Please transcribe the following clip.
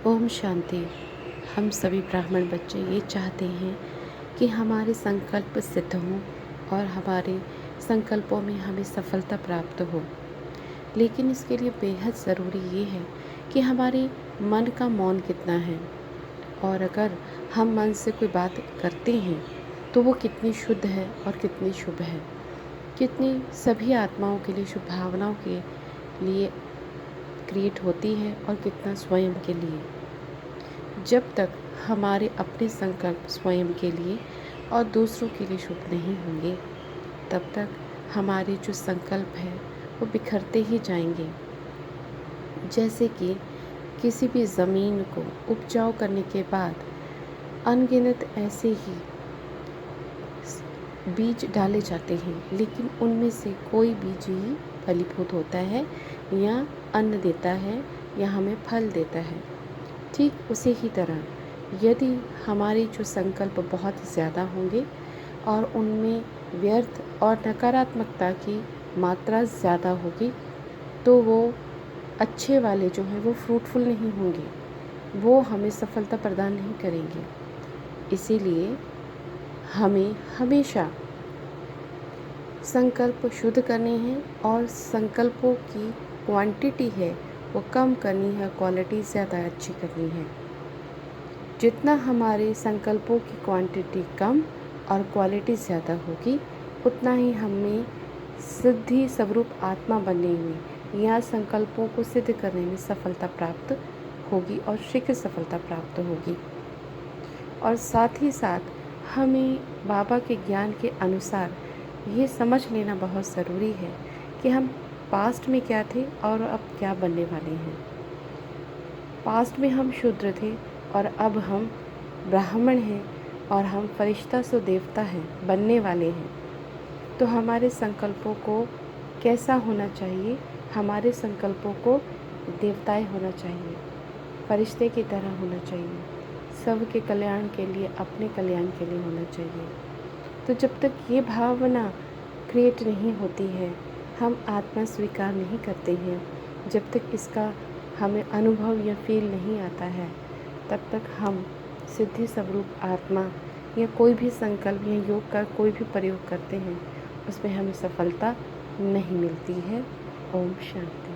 ओम शांति। हम सभी ब्राह्मण बच्चे ये चाहते हैं कि हमारे संकल्प सिद्ध हों और हमारे संकल्पों में हमें सफलता प्राप्त हो। लेकिन इसके लिए बेहद ज़रूरी ये है कि हमारे मन का मौन कितना है, और अगर हम मन से कोई बात करते हैं तो वो कितनी शुद्ध है और कितनी शुभ है, कितनी सभी आत्माओं के लिए शुभ भावनाओं के लिए क्रिएट होती है और कितना स्वयं के लिए। जब तक हमारे अपने संकल्प स्वयं के लिए और दूसरों के लिए शुभ नहीं होंगे, तब तक हमारे जो संकल्प हैं वो बिखरते ही जाएंगे। जैसे कि किसी भी ज़मीन को उपजाऊ करने के बाद अनगिनत ऐसे ही बीज डाले जाते हैं, लेकिन उनमें से कोई बीज ही फलीभूत होता है या अन्न देता है या हमें फल देता है। ठीक उसी ही तरह यदि हमारे जो संकल्प बहुत ज़्यादा होंगे और उनमें व्यर्थ और नकारात्मकता की मात्रा ज़्यादा होगी, तो वो अच्छे वाले जो हैं वो फ्रूटफुल नहीं होंगे, वो हमें सफलता प्रदान नहीं करेंगे। इसीलिए हमें हमेशा संकल्प शुद्ध करने हैं और संकल्पों की क्वांटिटी है वो कम करनी है, क्वालिटी ज़्यादा अच्छी करनी है। जितना हमारे संकल्पों की क्वांटिटी कम और क्वालिटी ज़्यादा होगी, उतना ही हमें सिद्धि स्वरूप आत्मा बनने में या संकल्पों को सिद्ध करने में सफलता प्राप्त होगी और शीघ्र सफलता प्राप्त होगी। और साथ ही साथ हमें बाबा के ज्ञान के अनुसार ये समझ लेना बहुत ज़रूरी है कि हम पास्ट में क्या थे और अब क्या बनने वाले हैं। पास्ट में हम शूद्र थे और अब हम ब्राह्मण हैं और हम फरिश्ता सो देवता हैं, बनने वाले हैं। तो हमारे संकल्पों को कैसा होना चाहिए? हमारे संकल्पों को देवताएं होना चाहिए, फरिश्ते की तरह होना चाहिए, सबके कल्याण के लिए, अपने कल्याण के लिए होना चाहिए। तो जब तक ये भावना क्रिएट नहीं होती है, हम आत्मा स्वीकार नहीं करते हैं, जब तक इसका हमें अनुभव या फील नहीं आता है, तब तक हम सिद्धि स्वरूप आत्मा या कोई भी संकल्प या योग का कोई भी प्रयोग करते हैं, उसमें हमें सफलता नहीं मिलती है। ओम शांति।